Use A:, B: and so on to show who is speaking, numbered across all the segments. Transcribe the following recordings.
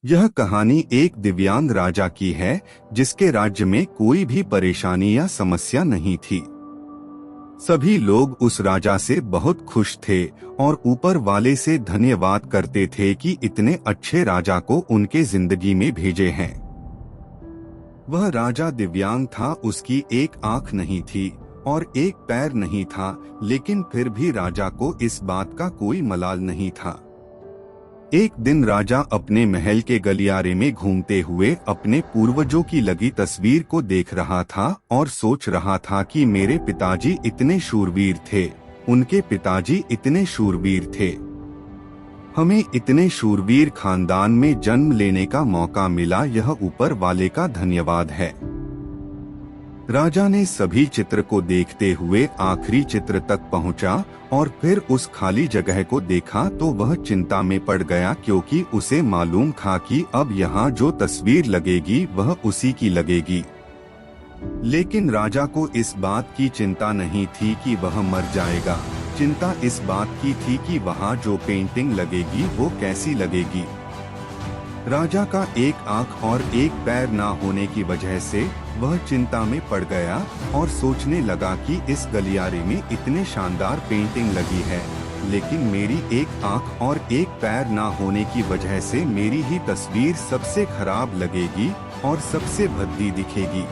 A: यह कहानी एक दिव्यांग राजा की है जिसके राज्य में कोई भी परेशानी या समस्या नहीं थी। सभी लोग उस राजा से बहुत खुश थे और ऊपर वाले से धन्यवाद करते थे कि इतने अच्छे राजा को उनके जिंदगी में भेजे हैं। वह राजा दिव्यांग था, उसकी एक आंख नहीं थी और एक पैर नहीं था, लेकिन फिर भी राजा को इस बात का कोई मलाल नहीं था। एक दिन राजा अपने महल के गलियारे में घूमते हुए अपने पूर्वजों की लगी तस्वीर को देख रहा था और सोच रहा था कि मेरे पिताजी इतने शूरवीर थे, उनके पिताजी इतने शूरवीर थे। हमें इतने शूरवीर खानदान में जन्म लेने का मौका मिला, यह ऊपर वाले का धन्यवाद है। राजा ने सभी चित्र को देखते हुए आखिरी चित्र तक पहुंचा और फिर उस खाली जगह को देखा तो वह चिंता में पड़ गया, क्योंकि उसे मालूम था कि अब यहाँ जो तस्वीर लगेगी वह उसी की लगेगी। लेकिन राजा को इस बात की चिंता नहीं थी कि वह मर जाएगा। चिंता इस बात की थी कि वहाँ जो पेंटिंग लगेगी वो कैसी लगेगी। राजा का एक आंख और एक पैर ना होने की वजह से वह चिंता में पड़ गया और सोचने लगा कि इस गलियारे में इतने शानदार पेंटिंग लगी है, लेकिन मेरी एक आंख और एक पैर ना होने की वजह से मेरी ही तस्वीर सबसे खराब लगेगी और सबसे भद्दी दिखेगी।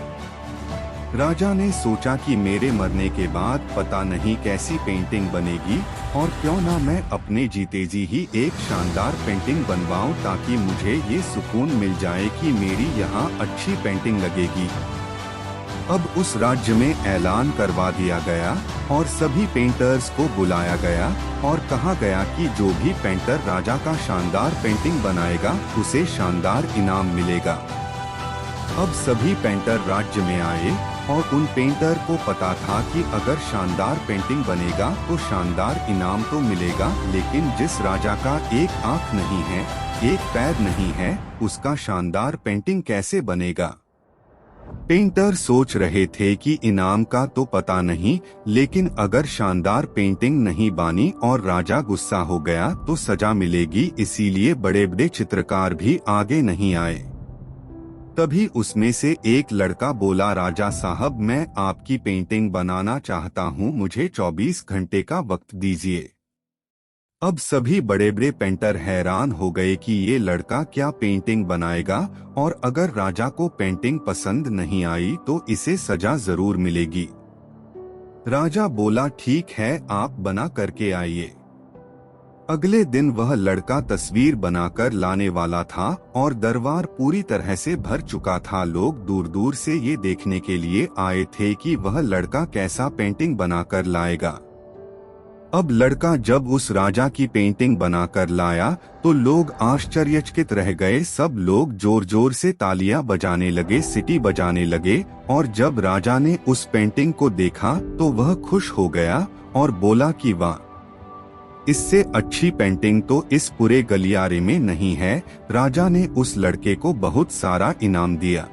A: राजा ने सोचा कि मेरे मरने के बाद पता नहीं कैसी पेंटिंग बनेगी, और क्यों ना मैं अपने जीते जी ही एक शानदार पेंटिंग बनवाऊं, ताकि मुझे ये सुकून मिल जाए कि मेरी यहाँ अच्छी पेंटिंग लगेगी। अब उस राज्य में ऐलान करवा दिया गया और सभी पेंटर्स को बुलाया गया और कहा गया कि जो भी पेंटर राजा का शानदार पेंटिंग बनाएगा उसे शानदार इनाम मिलेगा। अब सभी पेंटर राज्य में आए और उन पेंटर को पता था कि अगर शानदार पेंटिंग बनेगा तो शानदार इनाम तो मिलेगा, लेकिन जिस राजा का एक आंख नहीं है, एक पैर नहीं है, उसका शानदार पेंटिंग कैसे बनेगा। पेंटर सोच रहे थे कि इनाम का तो पता नहीं, लेकिन अगर शानदार पेंटिंग नहीं बनी और राजा गुस्सा हो गया तो सजा मिलेगी, इसीलिए बड़े बड़े चित्रकार भी आगे नहीं आए। तभी उसमें से एक लड़का बोला, राजा साहब, मैं आपकी पेंटिंग बनाना चाहता हूँ, मुझे 24 घंटे का वक्त दीजिए। अब सभी बड़े बड़े पेंटर हैरान हो गए कि ये लड़का क्या पेंटिंग बनाएगा, और अगर राजा को पेंटिंग पसंद नहीं आई तो इसे सजा जरूर मिलेगी। राजा बोला, ठीक है, आप बना करके आइए। अगले दिन वह लड़का तस्वीर बनाकर लाने वाला था और दरबार पूरी तरह से भर चुका था। लोग दूर दूर से ये देखने के लिए आए थे कि वह लड़का कैसा पेंटिंग बनाकर लाएगा। अब लड़का जब उस राजा की पेंटिंग बनाकर लाया तो लोग आश्चर्यचकित रह गए। सब लोग जोर जोर से तालियां बजाने लगे, सीटी बजाने लगे, और जब राजा ने उस पेंटिंग को देखा तो वह खुश हो गया और बोला कि वाह, इससे अच्छी पेंटिंग तो इस पूरे गलियारे में नहीं है। राजा ने उस लड़के को बहुत सारा इनाम दिया।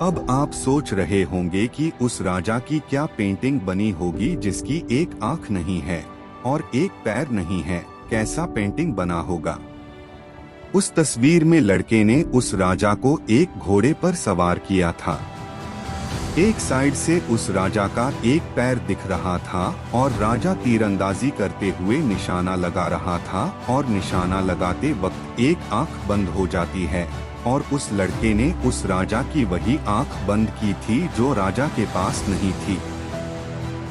A: अब आप सोच रहे होंगे कि उस राजा की क्या पेंटिंग बनी होगी जिसकी एक आंख नहीं है और एक पैर नहीं है, कैसा पेंटिंग बना होगा। उस तस्वीर में लड़के ने उस राजा को एक घोड़े पर सवार किया था। एक साइड से उस राजा का एक पैर दिख रहा था और राजा तीरंदाजी करते हुए निशाना लगा रहा था, और निशाना लगाते वक्त एक आंख बंद हो जाती है, और उस लड़के ने उस राजा की वही आंख बंद की थी जो राजा के पास नहीं थी।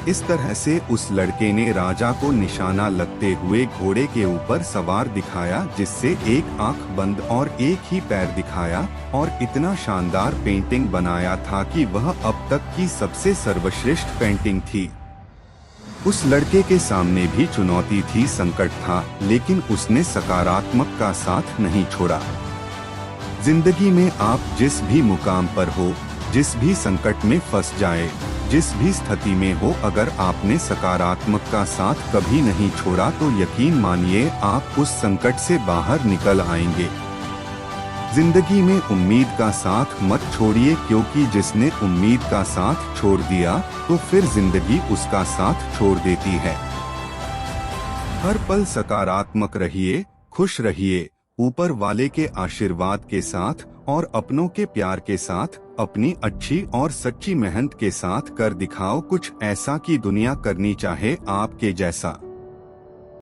A: इस तरह से उस लड़के ने राजा को निशाना लगते हुए घोड़े के ऊपर सवार दिखाया, जिससे एक आंख बंद और एक ही पैर दिखाया, और इतना शानदार पेंटिंग बनाया था कि वह अब तक की सबसे सर्वश्रेष्ठ पेंटिंग थी। उस लड़के के सामने भी चुनौती थी, संकट था, लेकिन उसने सकारात्मक का साथ नहीं छोड़ा। जिंदगी में आप जिस भी मुकाम पर हो, जिस भी संकट में फंस जाए, जिस भी स्थिति में हो, अगर आपने सकारात्मक का साथ कभी नहीं छोड़ा तो यकीन मानिए आप उस संकट से बाहर निकल आएंगे। जिंदगी में उम्मीद का साथ मत छोड़िए, क्योंकि जिसने उम्मीद का साथ छोड़ दिया तो फिर जिंदगी उसका साथ छोड़ देती है। हर पल सकारात्मक रहिए, खुश रहिए ऊपर वाले के आशीर्वाद के साथ और अपनों के प्यार के साथ, अपनी अच्छी और सच्ची मेहनत के साथ कर दिखाओ कुछ ऐसा कि दुनिया करनी चाहे आपके जैसा।